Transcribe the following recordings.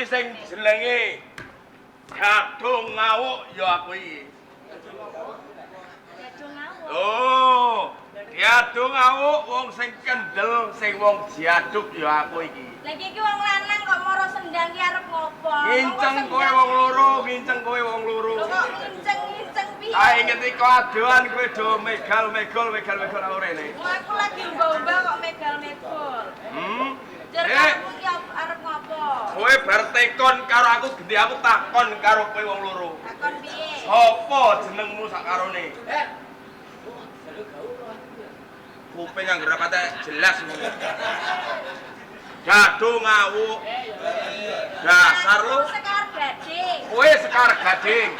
Sing jenenge Gadung Ngawuk ya aku iki. Gadung Ngawuk. Oh, Gadung Ngawuk wong sing kendel, sing wong jiaduk ya aku iki. Lah iki wong lanang kok mara sendang ki arep ngopo? Nginceng kowe wong loro, nginceng kowe wong loro. Lho kok nginceng piye? Ah ngeti kok adoan kowe do megal-megal ora rene. Aku lagi mbau-mbau kok megal-megol. Jer aku ki arep ngopo? Kowe bar tekon karo aku gede aku takon karo kowe wong loro. Takon piye? Sopo jenengmu sakarone? Kuping anggere pate jelas ngono. Gadung Ngawuk. Dasar lu. Sekar Gading. Kowe Sekar Gading.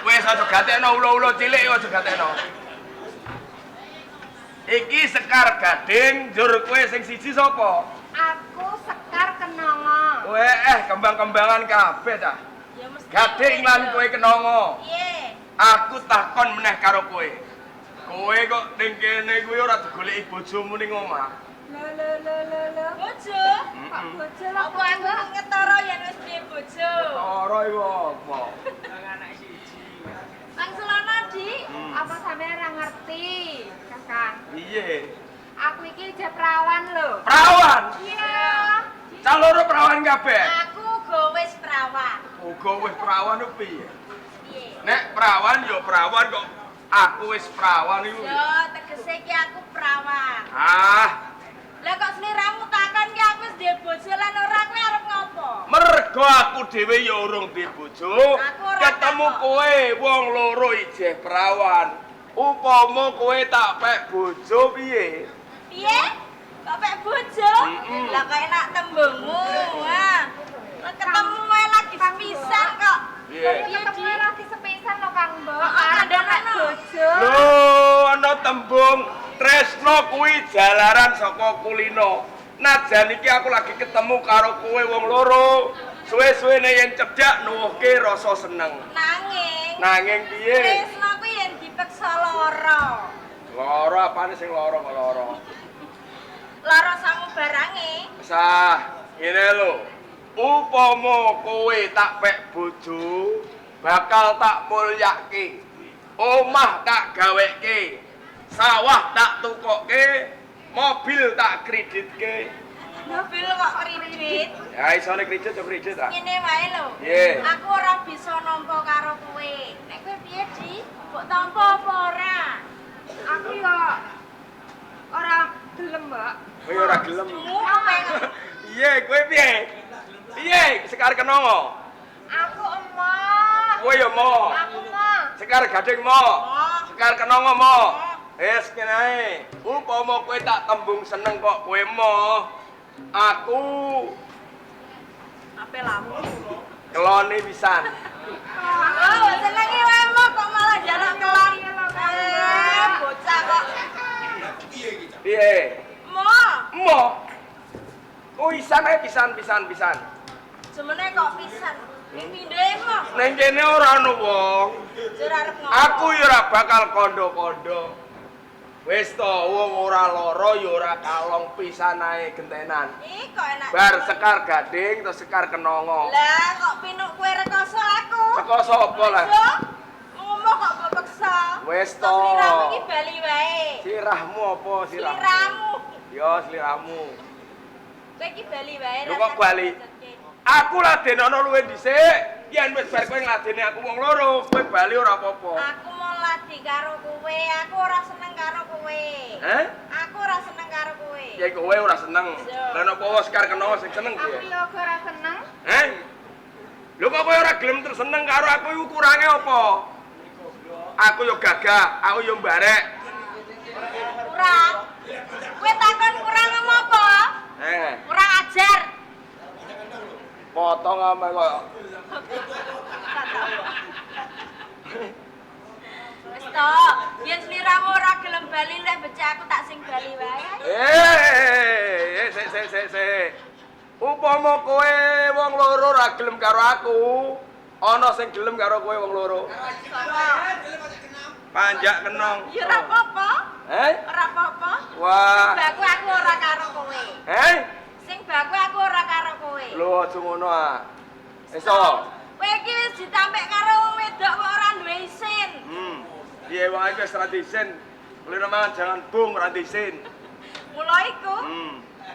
Wis aja gatekno ulo-ulo cilik aja gatekno. Iki Sekar Gading, njur kowe sing siji sapa? Aku Sekar Kenongo. Kowe kembang-kembangan kabeh ta. Ya mesti. Gading lan kowe Kenongo. Piye? Aku takon meneh karo kowe. Kowe kok ning kene kuwi ora digoleki bojomu ning omah. Lho. Bojo? Kok bojo lho? Apa aku ngetara yen wis duwe bojo? Ora iku apa? Anak siji. Kang Selono, Dik. Apa sampeyan ora ngerti, Kakang? Piye? Aku iki je prawan lho. Prawan. Iya. Caloro prawan kabeh. Aku go wis prawan. Uga wis prawan ku piye? Piye? Nek prawan ya prawan kok aku wis prawan iku. Yo, tegese ki aku prawan. Lah kok sliramu takon ki aku wis duwe bojo lan ora kowe arep ngopo? Mergo aku dhewe ya urung duwe bojo. Ketemu kowe wong loro ijeh prawan. Upama kowe tak pek bojo piye? Piye? Kok pek bojo? Lah kok enak tembungmu. Wah. Ketemu wae lagi sepisan kok. Piye? Ketemu lagi sepisan lho Kang Mbok. Ada pek bojo. Lho, ana tembung tresno kuwi jalaran saka kulino. Najan iki aku lagi ketemu karo kowe wong loro. Suwe-suwene yen cedhak nuwuhke rasa seneng. Nanging piye? Tresno kuwi yen dipeksa lara. Lara apane sing lara kok lara? Lara samu barange. Sah, ngene lho. Upama kowe tak pek bojo, bakal tak mulyake. Omah tak gaweke. Sawah tak tukokke, mobil tak kreditke. Mobil kok kredit? Ya isone kredit yo kredit ta. Ngene wae lho. Aku ora bisa nampa karo kowe. Nek kowe piye, Di? Mbok tampa apa ora? Aku yo ora gelem, Mbak. Kowe ora gelem. Piye? Kowe piye? Piye Sekar Kenongo? Aku emoh. Kowe yo emoh. Aku emoh. Sekar Gading emoh. Sekar Kenongo emoh. Wis kene ae. Upama kowe tak tembung seneng kok kowe emoh. Aku ape lamu. Kelone pisan. Oh, senenge wae emoh kok malah jaluk kelon. Bocah kok. Piye? Emoh. Emoh. Oh isan ae pisan. Jemene kok pisan. Ning pindhe emoh. Ning kene ora ono wong. Jur arep ngopo? Aku ya ora bakal kondo-kondo. Wis to, wong ora lara ya ora kalong pisan ae gentenan. Ih, kok enak. Bar Sekar Gading terus Sekar Kenongo. Lah, kok pinuk kowe rekoso aku? Rekoso apa lah? Ngomong kok mbok peksa. Wis to. Sliramu iki bali wae. Sirahmu apa sirahmu? Sliramu. Yo sliramu. Kowe iki bali wae. Lho kok bali? Aku ladenono luwih dhisik. Yen wis bar kowe ngladeni aku wong loro, kowe bali ora apa-apa. Aku mau ladi karo kowe, aku ora seneng karo kowe. Aku ora seneng karo kowe. Ya kowe ora seneng. Lah napa Sekar Kenongo sing seneng Aku piye? yo ora seneng. gelem terseneng karo aku iku kurange apa? Aku yo gagah, aku yo mbarek. Kurang. Kowe takon kurang apa? Kurang ajar. Potong ame koyo. Wis to, yen sliramu ora gelem bali lek becik aku tak sing bali wae. Sik. Upama kowe wong loro ora gelem karo aku, ana sing gelem karo kowe wong loro. Panjak kenong. Ya ora apa-apa. Ora apa-apa. Wah. Baku aku ora karo kowe. Sing baku aku ora karo kowe. Lho aja ngono ah. Iso. Kowe iki wis ditampik karo wong wedok kok ora duwe isin. Piye wong iki wis ra disin. Kulino mangan jangan bung ra disin. Mula iku.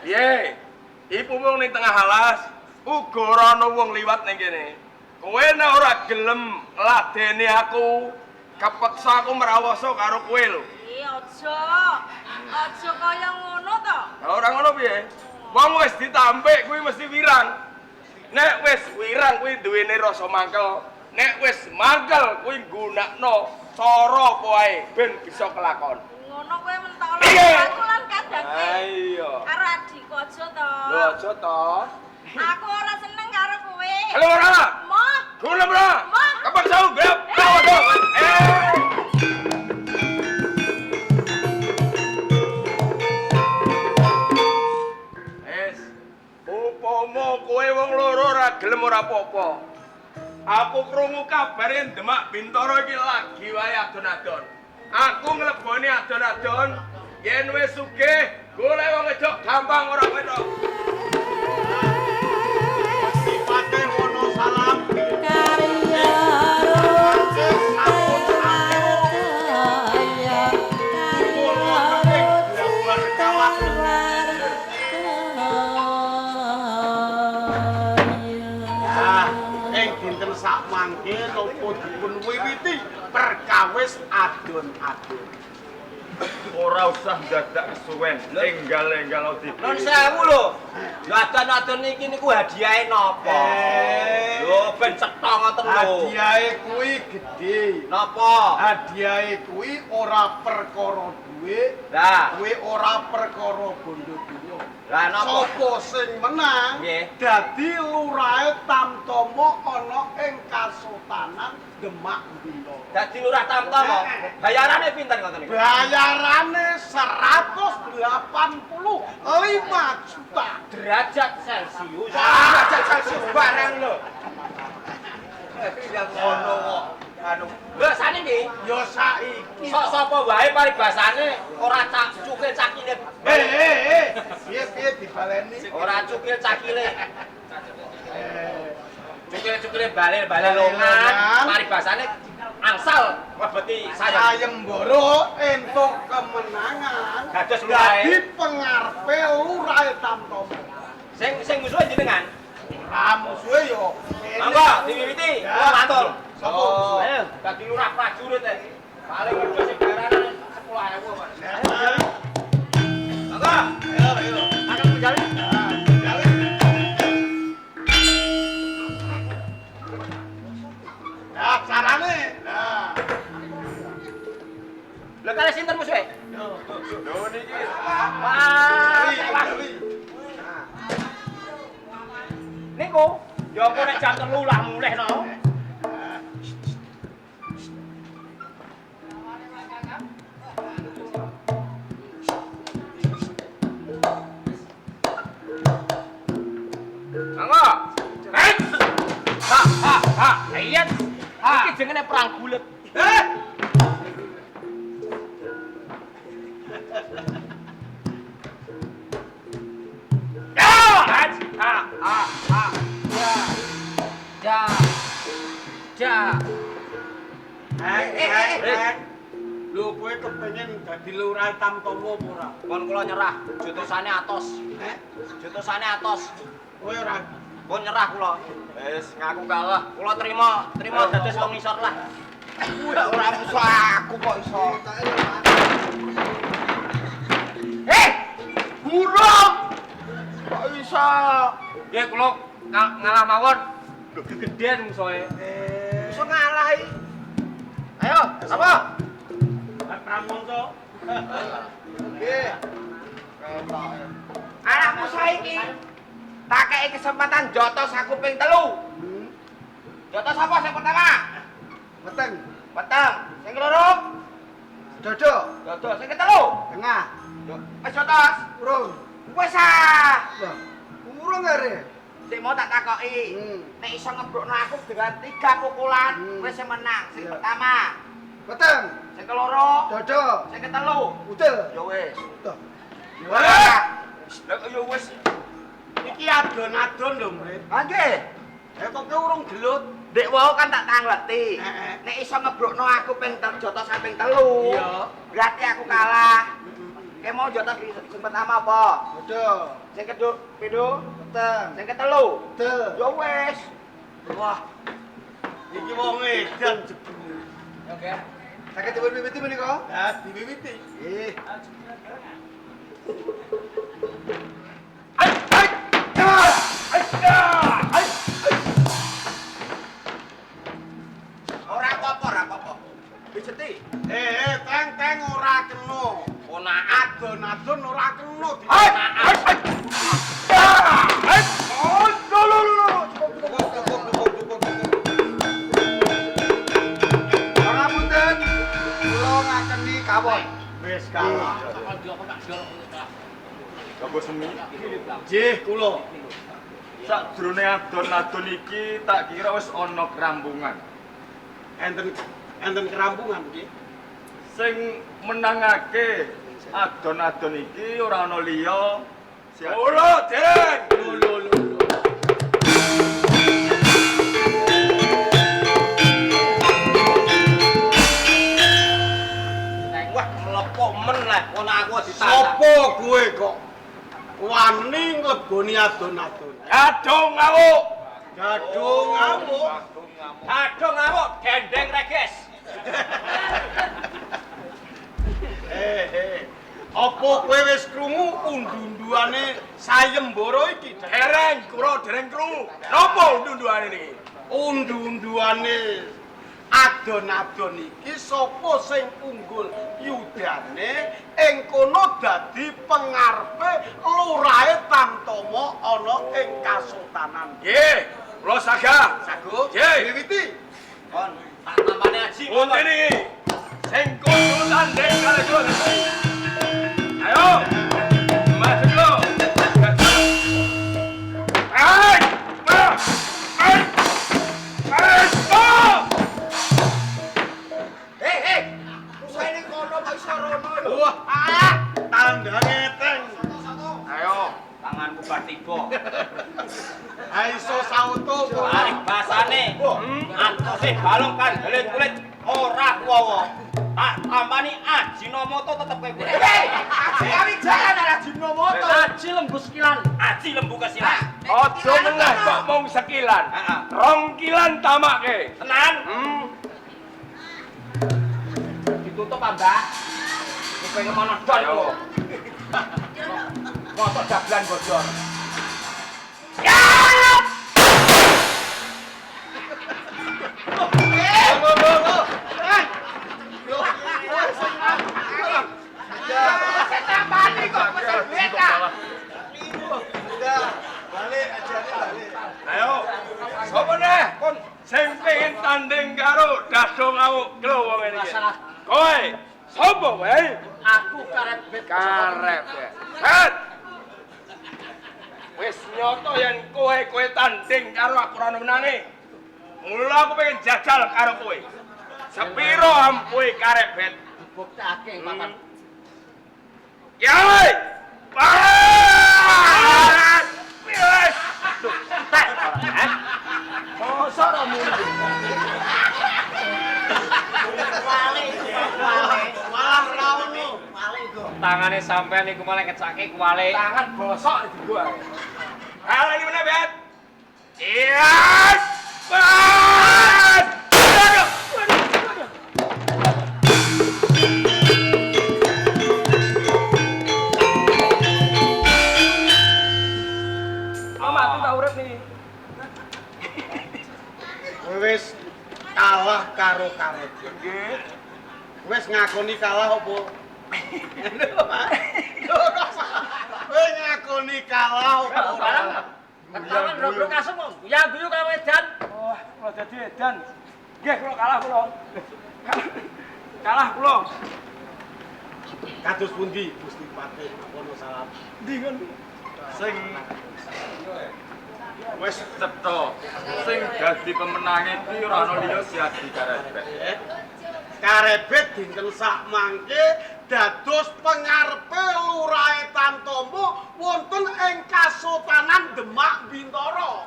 Piye? Ibu wong ning tengah alas, uga ora ana wong liwat ning kene. Kowe nek ora gelem ladeni aku, kepeksa aku merawoso karo kowe lho. Aja. Aja kaya ngono to. Ora ngono piye? Wong wis ditampik kuwi mesti wirang. Nek wis wirang kuwi duwene rasa mangkel. Nek wis mangkel kuwi nggunakno cara apa wae ben bisa kelakon. Ngono kowe mentolo aku lan kadangke. Ayo. Karo adikku aja to. Lho aja to. Aku ora seneng karo kowe. Halo ora? Moh. Gelem ora? Kepeksa grab. Upama kowe wong loro ora gelem ora apa-apa. Aku krungu kabar yen Demak Bintoro iki lagi wae adon-adon. Aku ngleboni adon-adon yen wis sugih golek wong wedok gampang ora wedok. Sipate wono salam karya sak mangke nopo dipun wiwiti perkawis adon-adon. Ora usah dadak kesuwen, enggal-enggal di. Nun sewu lho. Lho adon-adon iki niku hadiahe napa? Lho ben cetha ngoten lho. Hadiahe kuwi gedhe. Napa? Hadiahe kuwi ora perkara duit, Lah, kuwi ora perkara bondo dunya. lah napa? Sapa sing menang Nggih. dadi lurahe Tamtama ana ing Kasultanan Demak Bintoro. Dadi lurah Tamtama. Bayarane pinten ngoten niku? Bayarane 185 juta. Derajat Celcius. Derajat Celcius bareng lho. Yang ngono kok. Anu, lho saniki Yo saiki. sok sapa wae paribasane ora cukil cakile. Piye dibaleni? Ora cukil cakile. Cukil-cukile bale-bale longan, paribasane angsal mlebeti Sayembara entuk kemenangan. Dados lurahe. Dadi pengarepe lurahe Tamtama. Sing musuh jenengan. Musuhe yo. Monggo diwiwiti, kula matur. Sapa musuh? Ayo, dadi lurah prajurit e. Paling gedhe sing bayarane 10.000, Mas. Monggo. Ayo. Akan menjali. Nah, carane. Nah. Lha kare sinten musuhe? Lho niki. Wah, niku, ya apa nek jam 3 lah mulihno. Mangga. Ha. Ayat. Iki jenenge perang bulet. Lho kowe kepengin dadi lurah Tamtama apa ora? Pun kula nyerah, jutusane atos. Jutusane atos. Kowe ora. Pun nyerah kula. Wis ngaku kalah. Kula terima dados wong ngisor lah. Kuwi ora musuh aku kok iso. Burung! Kok iso? Nggih kula ngalah mawon. Lho gedean musuhe. Iso ngalah iki. Ayo, apa? Pramonto. Nggih. Ketok. Anakmu saiki tak kei kesempatan jotos aku ping 3. Jotos apa sing pertama? Meteng. Peteng. Sing keloro? Dodo. Jotos. Sing ketelu? Tengah. Wis jotos. Urung. Wis ah. Lah. Urung are. Sik mau tak takoki. Nek iso ngebrokno aku dengan 3 pukulan, wis menang. Sing Iya. pertama. Meteng. Sing keloro? Dodo. Sing ketelu? Udel. Ya wis. Toh. Wah. Lah kok ya wis. Iki adon-adon lho, Mrit. Ha nggih. Kok urung gelut? Dek wau kan tak tangleti. Heeh. Nek iso ngebrokno aku ping jotos ping 3. Iya. Berarti aku kalah. Kayak mau jotos sing pertama apa? Dodo. Sing kedua, pindho? Meteng. Sing ketelu? Udel. Ya wis. Wah. Iki wong edan jebule. Oke. Sakit dipun mimiti menika? Lah diwiwiti. Nggih. Ora apa-apa. Dijeti. Teng ora kena. Ona Adon-adon ora kena. Pangapunten. Kula ngakeni kawon. Wis kalah. Apa semi? Nggih, kula. Sakjroning adon-adon iki tak kira wis ana kerambungan. Enten kerampungan nggih. Sing menangake adon-adon iki ora ana liya. Oh, Dereng. Lho. Wah, mlepo men lah ana aku ditantang. Sopo kowe kok wani ngleboni adon-adon? Gadung ngawuk. Gadung ngamuk. Aduh ngamuk, gendeng reges. Apa kowe wis krungu undu-unduane sayembara iki? Dereng krungu. Napa undu-unduane niki? Undu-unduane adon-adon iki sapa sing unggul yudane ing kono dadi pengarepe lurahe Tamtama ana ing Kasultanan. Nggih, kula sagah. Sago, Nggih. wiwiti. Kon, tak tambane aji. Punten iki. Sing kudu tanding kali kula. Ayo. Maju kula. Ai! Stop! Hei. Musuhe ning kono kok iso rono lho. Wah, tandane teng. Ayo, tanganku bar tiba. Aiso sauto kok. Arek basane. Antose balung kan kulit ora kuwowo. Tak tampani Ajinomoto tetep kowe. Hei, Aji Awijayan Ajinomoto. Aji lembu sekilan. Aji lembu kesilan. Aja meneh kok mung sekilan. Heeh. 2 kilan tamake. Tenan? Ditutup ah, Mbak. Kowe pengen mana don Ayo. kok. Motor dagelan bocor. Balik ajane balik. Ayo. Sopo neh kon sing pengen tanding karo Dadung Ngawuk klo wong iki. Kowe sapa wae? Aku karet bet. Karep. Bet. Wis nyoto yen kowe tanding karo aku ora menangi. Mula aku pengen jajal karo kowe. Sepiro ampuhe karep bet? Buktekake papan. Kiai! Pak! Wis. Tak. Mosok ora muni. Malah ra ono. Tangane sampean iku malah kecake kuwale. Tangan bosok dienggo ae. Hal ini meneh, Bet. Iya. Bet. Aduh. Mama, aku tak urip nih. Kowe wis kalah karo Karebet. Nggih. Wis ngakoni kalah apa? Kowe ngakoni kalah apa? Ketahuan robro kasem kok guyu karo edan. Oh, kula dadi edan. Nggih, kula kalah kula. Kalah kula. Kados pundi Gusti Patih Wono Salam? Ndi kon? Sing wis cetha sing dadi pemenange kuwi ora ana liya Siadi Karebet. Karebet dinten sak mangke dados pengarepe Lurahe Tamtama wonten ing Kasultanan Demak Bintara.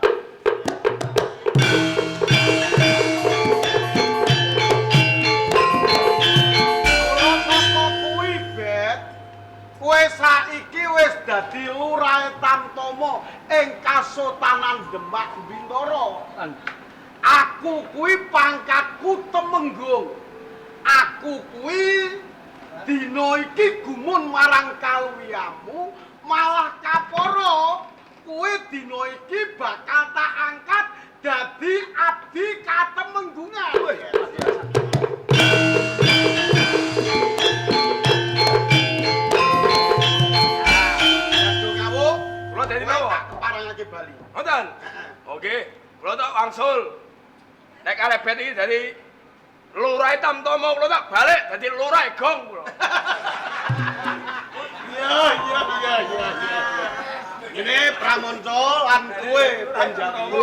Ora saka kuwi, Bet. Kowe saiki wis dadi Lurahe Tamtama ing Kasultanan Demak Bintara. Aku kuwi pangkatku Temenggung. Aku kuwi dina iki gumun marang kaluwihamu malah kapara kuwi dina iki bakal tak angkat dadi abdi Katemenggungan. Aduh kamu, Kula dadi napa? tak keparangake Bali. Ngoten. Oke, kula tak wangsul. Nek Karebet iki dadi Lurahe Tamtama kula tak balik dadi Lurahe Gong kula. Iya. Ini Pramonco lan kowe Panjalu.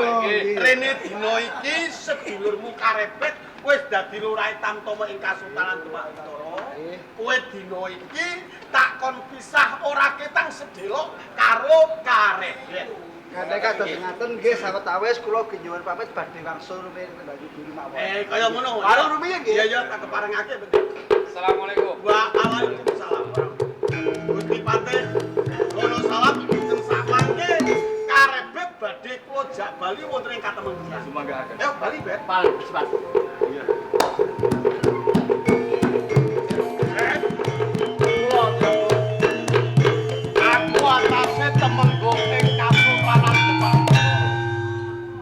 Rene dina iki sedulurmu Karebet wis dadi Lurahe Tamtama ing Kasultanan Demak Bintara. Kowe dina iki tak kon pisah ora ketang sedelok karo Karebet. Nek kados ngaten nggih sawetawis kula nyuwun pamit badhe wangsul Mbak Guru mawon. Kaya ngono. Karo rumiyin nggih. Iya, tak keparengake betul. Assalamualaikum. Waalaikumsalam. Gusti Patih Wono Salam dinten sak mangke Karebet badhe kula jak Bali wonten ing Katemenggungan. Sumanggahaken. Ayo Bali, Bet. Paling cepat. Aku atase Temenggung ing Kasultanan Demak.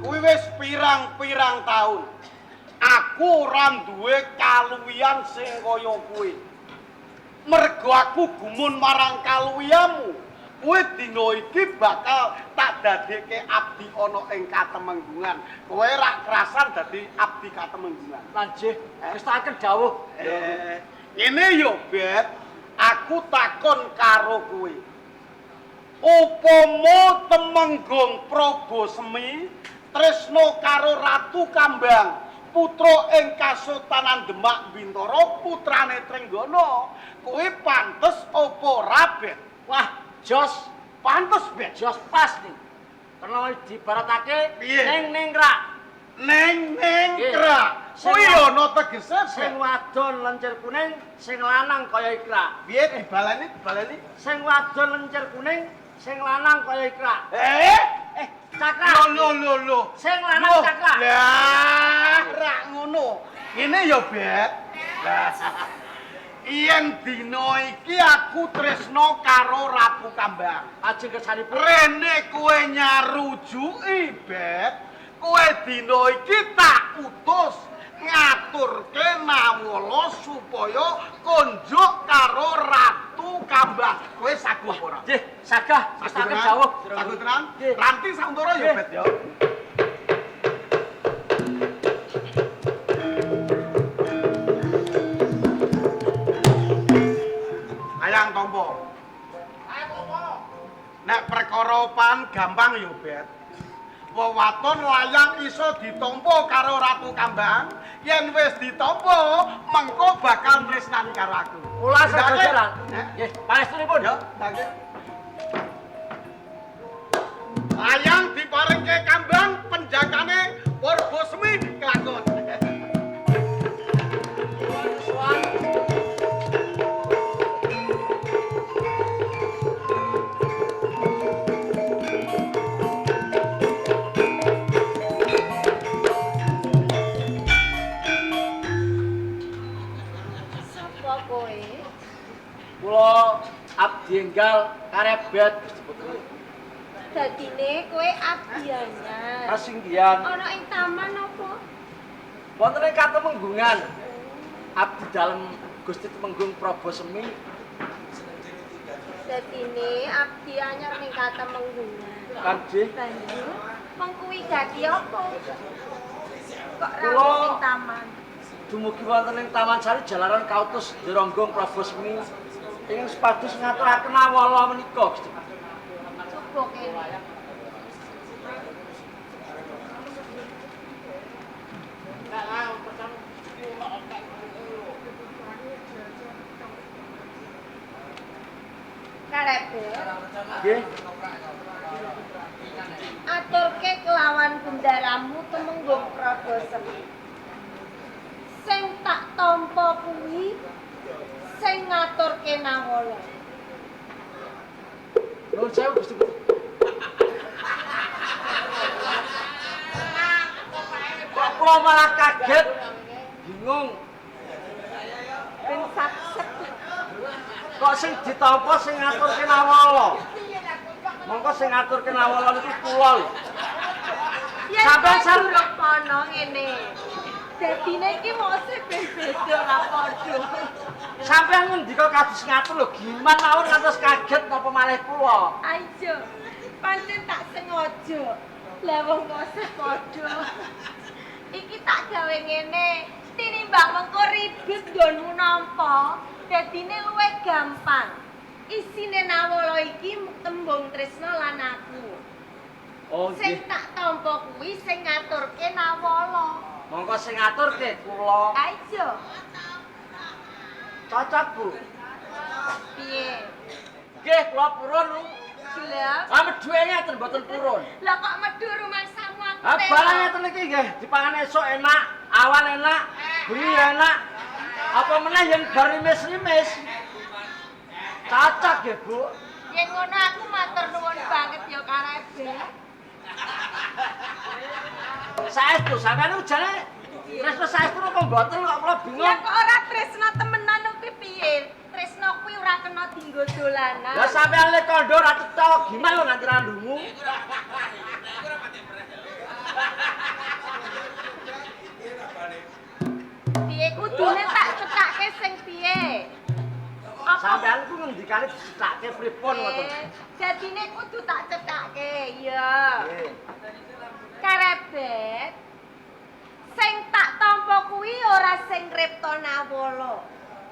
Kuwi wis pirang-pirang taun. Aku ora duwe kaluwihan sing kaya kuwi. Mergo aku gumun marang kaluwihamu. Kuwi dina iki bakal tak dadekke abdi ana ing Katemenggungan. Kowe rak kerasan dadi abdi Katemenggungan. Lanjih, wis taken dawuh. Ngene yo, Bet. Aku takon karo kowe. Upama Temenggung Prabasemi tresno karo Ratu Kambang, putra ing Kasultanan Demak Bintara, putrane Trenggana, kowe pantes apa ora, Bet? Wah, jos, Pantes, Bet. jos pas nih. Karena dibaratake Piye? ning rak. Neng Nggih. krak. Sing Kuwi ana tegese, Sing Bet. wadon lencir kuning, sing lanang kaya ikrak. Piye dibaleni? Sing wadon lencir kuning, sing lanang kaya ikrak. Cakra. Lho. Sing lanang cakra. Lah, rak ngono. Ngene ya, Bet. Yen dina iki aku tresno karo Ratu Kambang. Ajeng kersanipun Rene kowe nyarujuki, Bet. Kowe dina iki tak utus ngaturke nawala supaya konjuk karo Ratu Kambang. Kowe saguh apa ora? nggih sagah wis taken dawuh. Saguh tenan? Nggih. Ranti sauntara ya, Nggih. Bet ya. Ayang tompo. Nek perkara pan gampang yo, Bet. Wewaton layang iso ditampa karo Ratu Kambang. Yen wis ditampa, mengko bakal tresnani karo aku. Kula sejajaran. Nek, Nggih, panestunipun. yo, nggih. Layang diparingke Kambang, penjagane Prabasemi kelakon. Sapa kowe? Kula abdi enggal Karebet. Dadine kowe abdi anyar. Kasinggihan. Ana ing taman apa? Wonten ing Katemenggungan. Abdi dalem Gusti Temenggung Prabu Semi. Dadine abdi anyar ning Katemenggungan. Kanjih. Banjur mengkuwi dadi apa? Kok Kula- rawuh ning taman? Dumugi wonten ing Taman Sari jalaran kautus Deronggong Prabu Semi ingkang sepados ngaturaken awala menika Gusti. Coba kene. Karepe Nggih. aturke kelawan bendaramu Temenggung Prabu Semi. Sing tak tampa kuwi sing ngaturke Nawala. Nuwun sewu Gusti. Kok kula malah kaget, bingung. Ben sakset. Kok sing ditampa sing ngaturke Nawala? Mongko sing ngaturke Nawala niku kula lho. Yen Sampeyan sampeyan durung kono ngene. Dadine iki mosok ben beda ra padha. Sampeyan ngendika kados ngatur lho, giman mawon ngantos kaget napa malih kula. Ayo. Pancen tak sengaja. Lah wong kok padha. Iki tak gawe ngene. Tinimbang mengko ribet nggonmu nampa, dadine luwih gampang. Isine Nawala iki tembung tresna lan aku. Oh Sing nggih. tak tampa kuwi sing ngaturke Nawala. Mongko sing ngaturke kula. Ayo. Cocok, Bu. Piye? Nggih, kula purun. Gelap. Ah medhuke ngeten mboten purun. Lah kok medhu rumangsamu aku Ah barang ngeten iki nggih dipangan esuk enak, awan enak, bengi enak. Apa meneh yen bar rimis-rimis. Cocok nggih, Bu. Yen ngono aku matur nuwun banget ya Karebe. Saestu sampeyan ujane tresno saestu napa mboten kok kula bingung. Ya kok ora tresna temenan kuwi piye? Tresna kuwi ora kena dienggo dolanan. Lah sampeyan le kondo ra cetha gimana lho nganti randungu. Piye kudune tak cethake sing piye? Apa Sampeyan ku ngendikane dicethake pripun ngoten. dadine kudu tak cethake, iya. Nggih. Karebet. Sing tak tampa kuwi ora sing ngripta Nawala.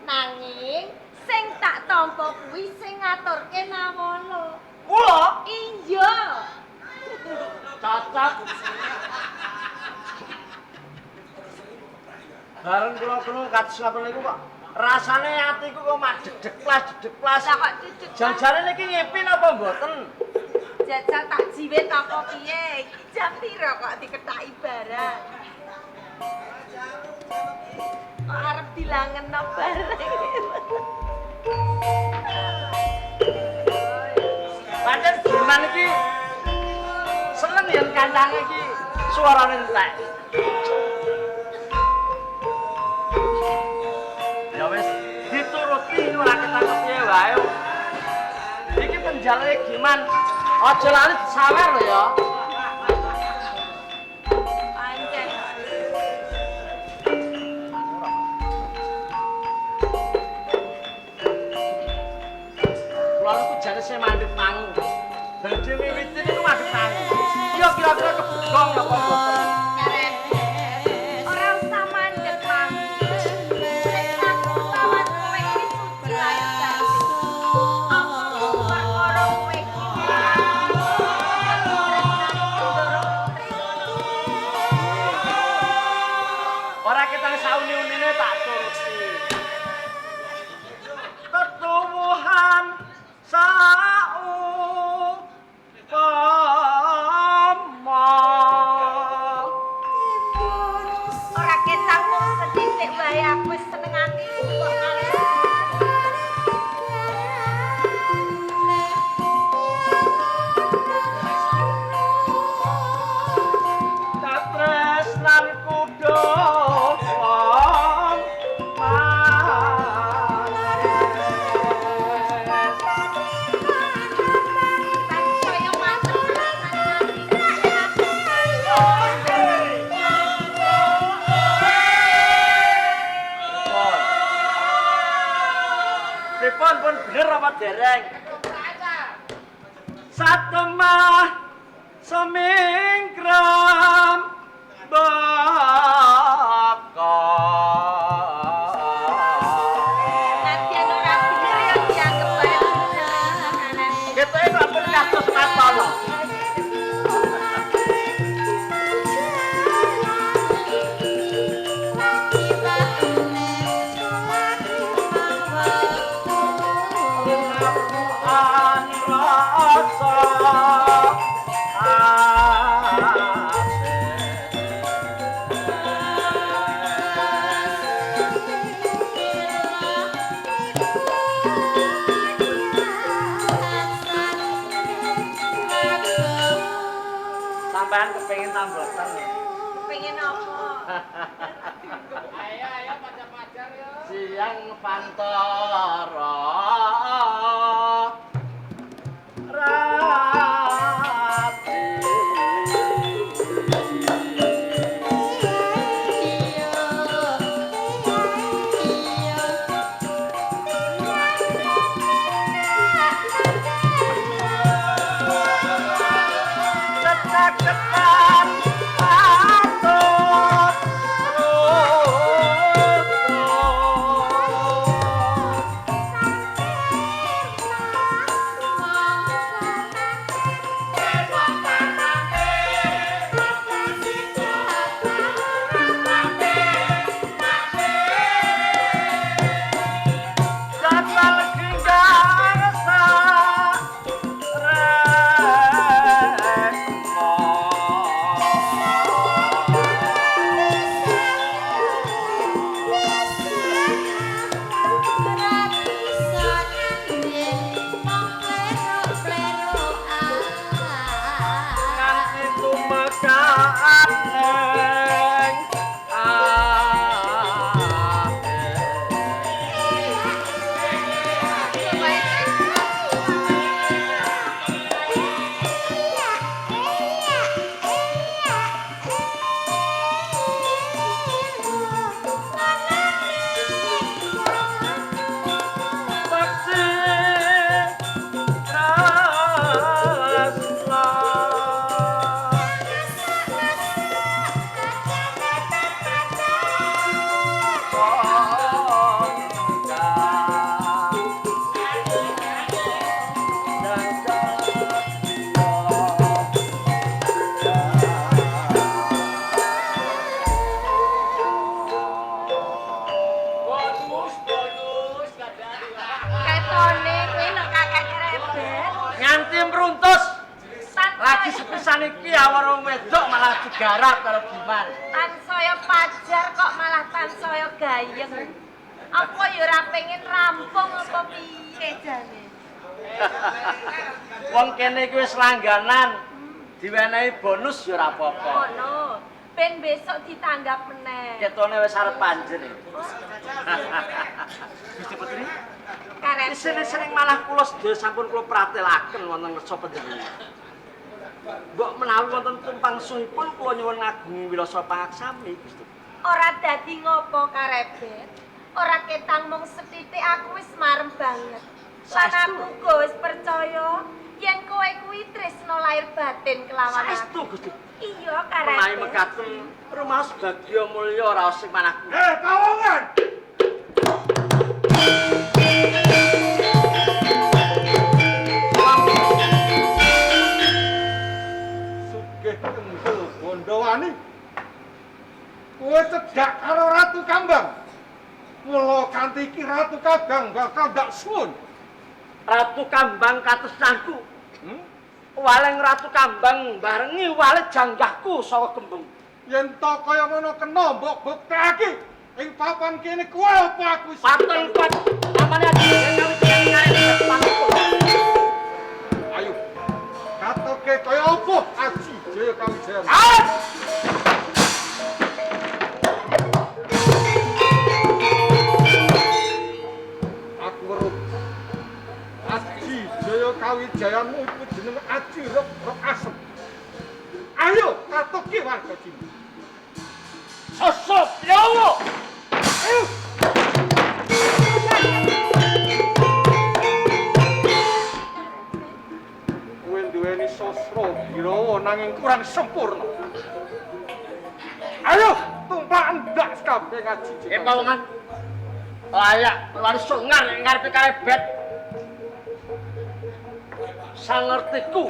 Nanging sing tak tampa kuwi sing ngaturke Nawala. Kula Iya. cocok. Bareng kula krungu kados ngoten niku kok rasane atiku kok mak dedek-plas dedek-plas. Lah kok cucuk. Janjane niki ngepi napa mboten? Jajal tak jiwit apa piye? Iki jam pira kok dikethaki barang? Kok arep dilangeno barang? Pancen giman iki seneng yen kancane iki suarane entek. Ya wis dituruti ora ketangkep piye wae. Iki penjalane giman. Aja lali disawer lho ya. Pancen. Kula niku jane sing mandheg mangu. Badhe wiwit niku mandheg mangu. Iya kira-kira kebegong napa mboten? Ora usah mandeg mangu. Nek aku lawan kowe iki suci lahir batin. Apa perkara kowe iki? Ora ketang sauni-unine tak turuti. Ketuwuhan Ora ketang mung sethithik wae aku wis seneng atiku kok kali. Katresnan kudo wong Sansaya matur ati. dereng. Satemah semingkram baka. Nadyan ora bener ya dianggep wae bener. Ketoke ampun kados matono. Sampean kepengin tambotan. Pengen apa? Ayo pacar-pacar yo. Siang Pantara Rati. Ketak-ketak patut Jambal kinggasa nganti tumekaan neng beksi Ketone kuwi lho kakek rebet. nganti meruntus lagi Lagi sepisan iki awak wedok malah digarap karo Biman. tansaya pajar kok malah tansaya gayeng. Apa ya ora pengen rampung apa piye jane? Wong kene iki wis langganan diwenehi bonus ya ora apa-apa. Ngono. Ben besok ditanggap meneh. Ketone wis arep panjen. Gusti Putri, Karep. sering malah kula sedaya sampun kula pratelaken wonten ngersa panjenengan. Mbok menawi wonten tumpang suhipun kula nyuwun ngagungi wirasa pangaksami Gusti. Ora dadi ngopo karebet. Ora ketang mung sethithik aku wis marem banget. Lan aku uga wis percaya yen kowe kuwi tresno lahir batin kelawan aku. Saestu Gusti. Iya Menawi karebet. mekaten rumaos bagya mulya raos sing manahku. Kawongan. Sugih kentul Bondowani. Kowe cedak karo Ratu Kambang. Mula kanthi iki Ratu Kambang bakal dak suwun. Ratu Kambang katresnanku. Waleng Ratu Kambang barengi wale janggahku saka Gembung. Yen to kaya ngono kena mbok buktekake ing papan kene kowe apa aku wis Paten kuat amane adi ngawi ngarep pangku. ayo. Katoke kaya apa aji jaya kawijayan. Aku weruh. Aji jaya kawijayanmu iku jeneng Aji Rok Asem. Ayo katoke warga sini. Sosok Yawa. Ayo. nanging kurang sempurna. Ayo, tumpakan ndak kabeh ngaji. Pawongan layak lari sungar ngarepe karebet. Sangertiku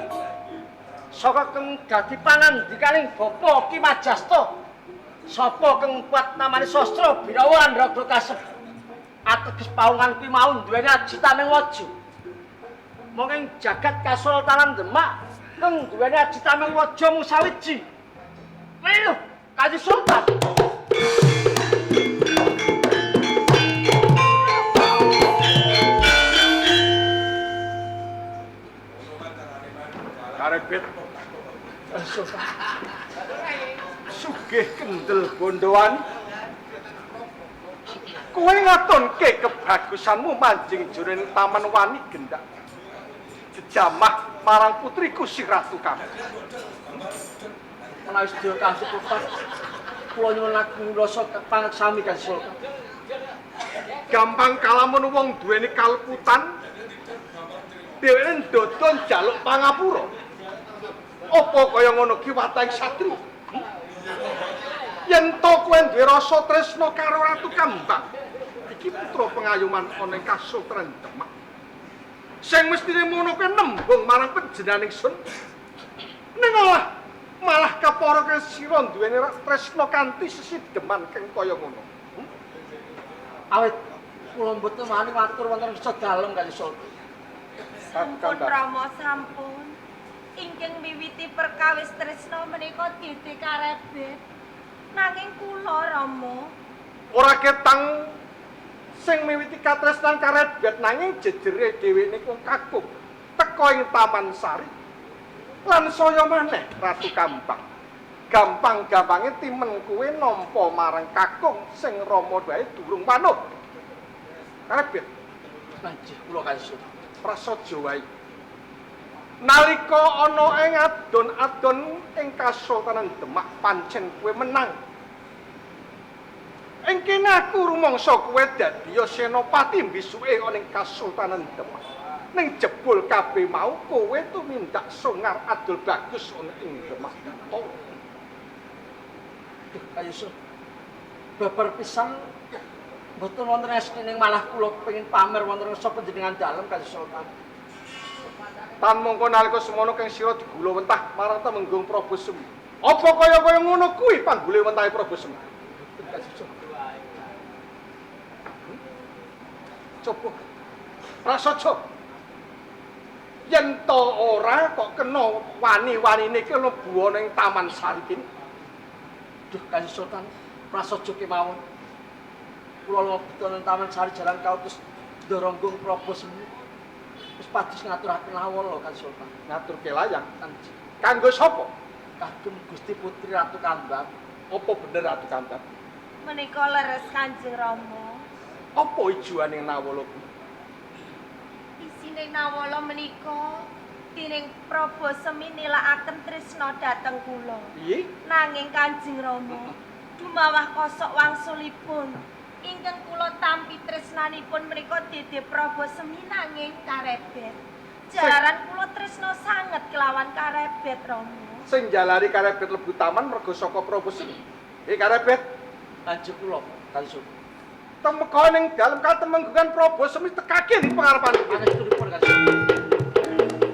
saka keng dadi panandikaning Bapa Ki Majasta. Sapa keng kuat namane Sastra Birawa Andraga Kasep. Ateges pawongan kuwi mau duweni ajitaming waja. Monging jagat Kasultanan Demak keng duweni ajitaming waja mung sawiji. Ayo, Kanjeng Sultan. Karebet sugih kendel bondoan. Kowe ngatonke kebagusanmu manjing jroning Taman Wani Gendak. Jejamah marang putriku si Ratu Kang. Menawi sedaya Kanjeng Sultan, kula nyuwun agung rasa pangeksami Kanjeng Sultan. Gampang kalamun wong duweni kalputan, dheweke ndodon njaluk pangapura. Apa kaya ngono ki watahing satri? Yen to kowe duwe rasa tresna karo Ratu Kambang, iki putra pengayuman ana ing Kasultanan Demak. Sing mestine ngono kuwi nembung marang panjenenganing sun. Ning malah kapara ke sira duweni tresna kanthi sesideman keng kaya ngono. Awit kula mboten wani matur wonten sedalem Kanjeng Sultan. Sampun Rama sampun. Ingkang miwiti perkawis tresna menika Dede Karebet. Nanging kula Rama Ora ketang sing miwiti katresnan Karebet nanging jejere dhewe niku kakung teka ing Taman Sari. Lan saya maneh Ratu Kambang. Gampang-gampange timen kuwe nampa marang kakung sing Rama wae durung manut. Karebet, Panjih kula Kanjeng Sultan. prasaja wae. Nalika ana ing adon-adon ing Kasultanan Demak pancen kowe menang. Ing kene aku rumangsa kowe dadi senopati mbisuke ana ing Kasultanan Demak. Ning jebul kabeh mau kowe tumindak sungar adol bagus ana ing Demak. Oh. Kanjeng Sultan. Babar pisan mboten wonten eskening malah kula pengin pamer wonten sapa panjenengan dalem Kanjeng Sultan. Tan mongko nalika semono keng sira digula wentah marang Temenggung Prabu Semi. Apa kaya ngono kuwi panggule wentahe Prabu Semi? Coba prasaja. Yen to ora kok kena wani-wanine ki mlebu ana ing Taman Sari kene. Duh Kanjeng Sultan, prasaja kemawon. Kula mlebu ing Taman Sari jalan kautus Ndoronggung Prabu Semi. Wis padus ngaturaken lawol lho Kanjeng Sultan. Ngaturke layang. Kanjeng. Kanggo sapa? Kagem Gusti Putri Ratu Kambang. Apa bener Ratu Kambang? menika leres Kanjeng Rama. Apa ijuane nawala kuwi? Isine nawala menika dening Prabu Semi nilakaken tresna dhateng kula. Piye? Nanging Kanjeng Rama dumawah kosok wangsulipun ingkang kula tampi tresnanipun menika Dede Prabu Semi nanging Karebet. Jalaran kula tresna sanget kelawan Karebet Rama. Sing jalari Karebet lebu taman mergo saka Prabu Semi. Karebet, Kanjeng kula, Kanjeng Sultan. temeka ning dalem katemenggungan Prabu Semi tekake ning pangarepan iki. Panjenenganipun Kanjeng Sultan.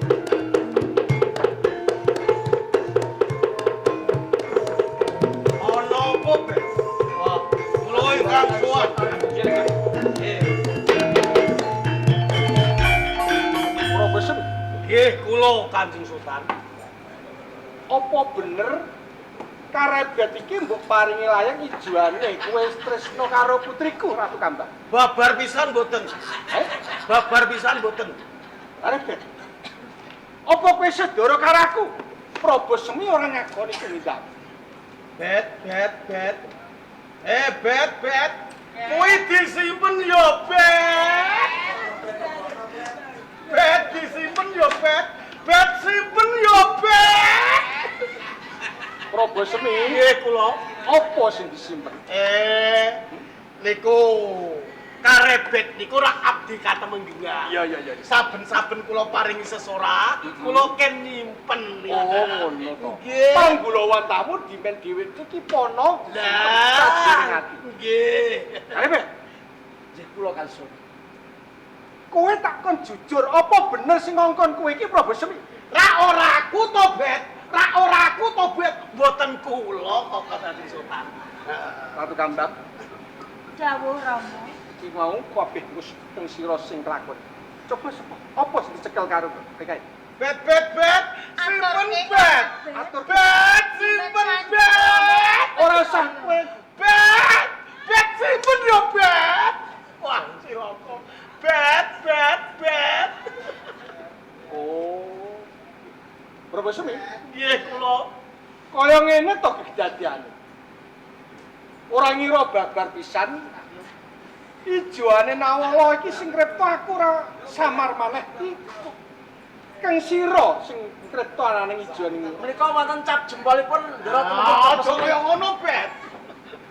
Ana apa, Bes? Wah, kula ingkang suwun. Prabu Semi, Nggih, kula Kanjeng Sultan. apa bener Karebet iki mbok paringi layang ijuane kowe tresna karo putriku Ratu Kambang? Babar pisan mboten. Babar pisan mboten. Karebet. Apa kowe sedara karo aku? Prabu Semi ora ngakoni kuwi. Bet. Bet. Kuwi disimpen yo, Bet. Bet disimpen yo, Bet. Bet simpen yo, Bet. Prabu Semi, Nggih kula. apa sing disimpen? Niku Karebet niku rak abdi ka Temenggungan. Iya. Saben-saben kula paringi sesorak, kula ken nyimpen. Oh, ngono to. Nggih. Panggulawan tamu dimen dhewe iki pono. Lah. Nggih. Karebet. Nggih kula kalsun. Kowe tak kon jujur, apa bener sing ngongkon kowe iki Prabu Semi? Ra ora aku to, Bet. Ra ora aku to, Bet. Mboten kula kok Kanjeng Sultan. Ratu Kambang, Dawuh Rama. iki mau kabeh wis teng sira sing kelakon. Coba sepo, apa sing dicekel karo kowe kae? Bet. Simpen, Bet. Atur Bet, simpen, Bet. ora usah kowe. Bet simpen yo, Bet. Wah, cilaka. Bet. Oh. Prabu Semi, Nggih kula. kaya ngene to kedadiane. Ora ngira babar pisan. Ijoane Nawala iki sing kripto aku ora samar maneh iki. Kang Sira sing kripto anane ijoane. Menika wonten cap jempolipun ndara Aja kaya ngono, Bet.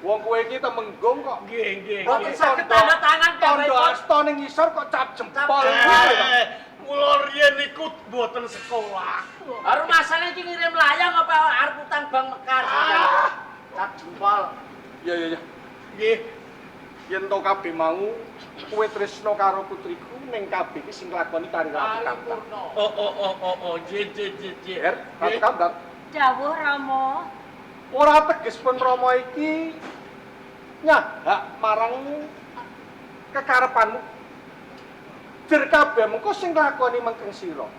Wong kowe iki Temenggung kok. Nggih. Mboten saged tanda tangan tondo asta ning isor kok cap jempol. Kula riyen niku mboten sekolah. Baru masalah iki ngirim layang apa arep utang Bank Mekar. Cap jempol. Iya. Nggih. Yen to kabeh mau kowe tresna karo putriku ning kabeh iki sing nglakoni kari Ratu Kambang. Oh, nggih. Ratu Kambang. Dawuh Rama. Ora teges pun Rama iki nyahak marang kekarepanmu. Dir kabeh mengko sing nglakoni mengkeng sira.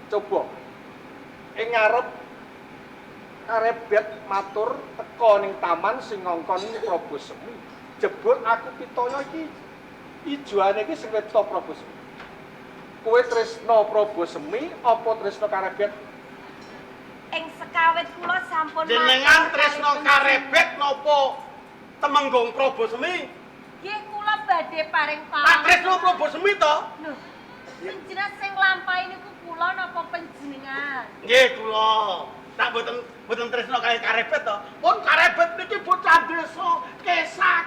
Coba ing ngarep Karebet matur teka ning taman sing ngongkon Prabu Semi. Jebul aku pitaya iki ijoane iki sing weto Prabu Semi. Kowe tresna Prabu Semi apa tresna Karebet? Ing sekawit kula sampun Jenengan tresna Karebet napa Temenggung Prabu Semi? Nggih kula badhe paring Tak pamit. tresna Prabu Semi to? Lho. Panjenengan sing lampahi niku kula napa panjenengan? Nggih kula. Tak mboten tresna kaya Karebet to. Pun Karebet niki bocah desa,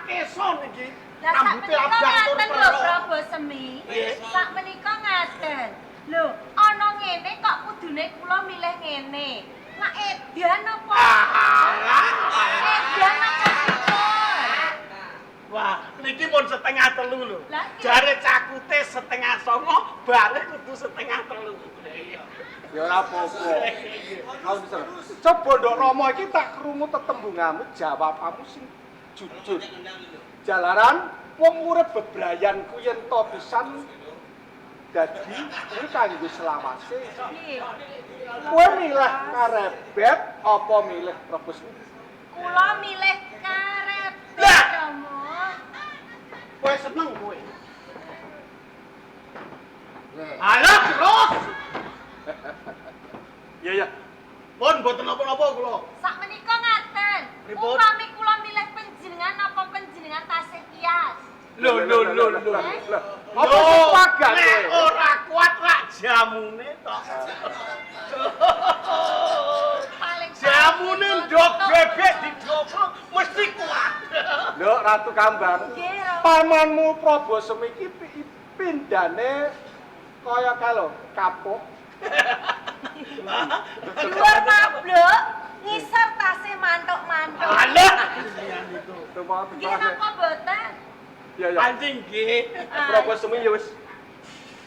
kesa niki. Lah sak Rambuté menika abang tur ngaten lho perok. Prabu Semi. Nggih. Sak menika ngaten. Lho, ana ngene kok kudune kula milih ngene. Lah edan apa? Edan apa sipun? Wah, niki pun setengah telu lho. Lah, iya. Jare cakute setengah songo, bare kudu setengah telu. Iya. Ya ora apa-apa. Kau bisa. Coba ndok Rama iki tak krungu tetembunganmu, jawabanmu sing jujur. Jalaran wong urip bebrayan ku yen to pisan dadi kuwi kanggo selawase. Nggih. Kowe milih Karebet apa milih Prabu Semi? Kula milih Karebet, Lah. Rama. Kowe seneng kowe. Alah terus. Iya. Pun mboten napa-napa kula. Sak menika ngaten. Pripun? Upami kula milih panjenengan apa panjenengan tasih kias? Lho. Apa sing pagan Nek kowe? ora kuat rak jamune to. Paling Jamune ndok bebek didokro mesti kuat. Lho Ratu Kambang. Nggih, Rama. Pamanmu Prabu Semi iki pindane kaya kalo kapuk. Luar mabluk, ngisor tasih mantuk-mantuk. Alah. Nggih napa mboten? Iya. Anjing nggih. Prabu Semi ya wis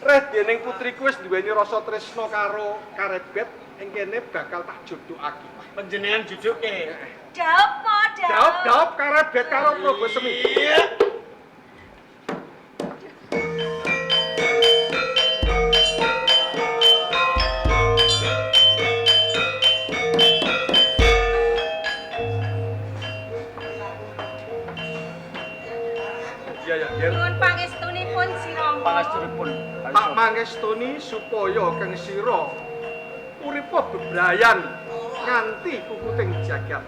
reh dening putriku wis duweni rasa tresna karo Karebet, ing kene bakal tak jodohake. Panjenengan jujuke. Daup po, daup. Daup Karebet karo Prabu Semi. Iya. Iya. Nuwun pangestunipun si Rama. Pangestunipun. Tak mangestuni supaya Kang Sira uripa bebrayan nganti kukuting jagat.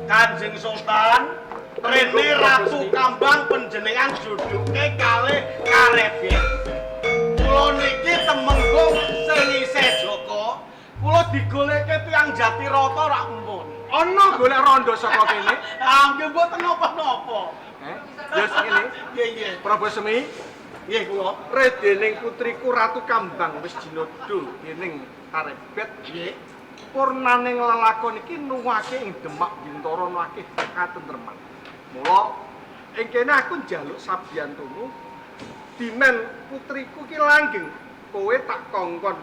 Kanjeng Sultan, rene Ratu Kambang panjenengan jodohke kalih Karebet. Kula niki Temenggung sing isih Joko, kula digoleke tiyang Jatirata rak empun. Ana golek rondo saka kene. Ah, nggih mboten napa-napa. Ya ngene, Nggih, nggih. Prabu Semi, Nggih kula. redening putriku Ratu Kambang wis jinodho dening Karebet. Nggih. Purnaning lelakon iki nuwake ing Demak Bintara nuwake katentreman. Mula ing kene aku njaluk sabiyantumu dimen putriku ki langgeng kowe tak kongkon.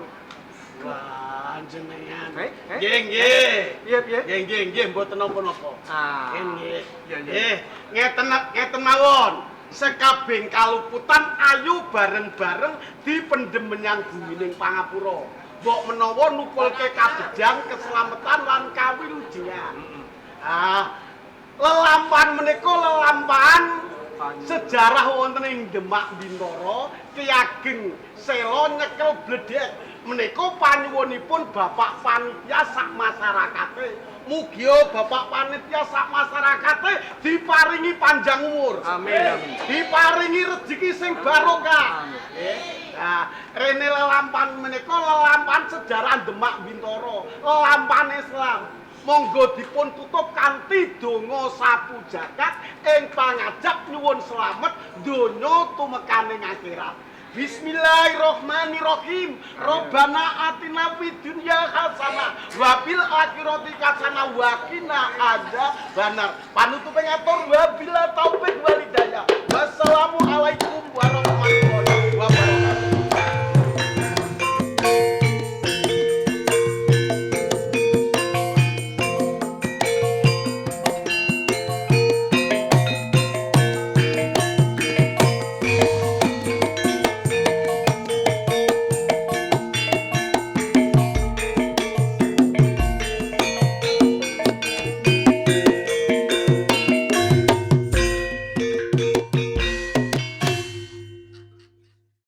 Wah, jenengan. Eh? Nggih, nggih. Piye piye? Nggih, nggih, mboten napa-napa. Ah. Nggih. Iya, iya. Nggih, ngeten mawon. Sekabeng kaluputan ayu bareng-bareng dipendhem menyang bumining Pangapura. Mbok menawa nukulke kabejang keselamatan lan kawilujengan. Ah, lelampahan menika lelampahan sejarah wonten ing Demak Bintara Ki Ageng Sela nyekel bledhek menika panyuwunipun Bapak Panitia sak masyarakate. Mugi Bapak Panitia sak masyarakate diparingi panjang umur. Amin, amin. Diparingi rezeki sing barokah. Nah, rene lelampahan menika lelampahan sejarah Demak Bintara, lelampahan Islam. Monggo dipun tutup kanthi donga sapu jagat ing pangajap nyuwun slamet donya tumekaning akhirat. Bismillahirrahmanirrahim. Rabbana atina fid dunya hasanah wa fil akhirati hasanah wa qina adzabannar. Panutupe ngatur wa bila taufik walidayah. Wassalamu alaikum warahmatullahi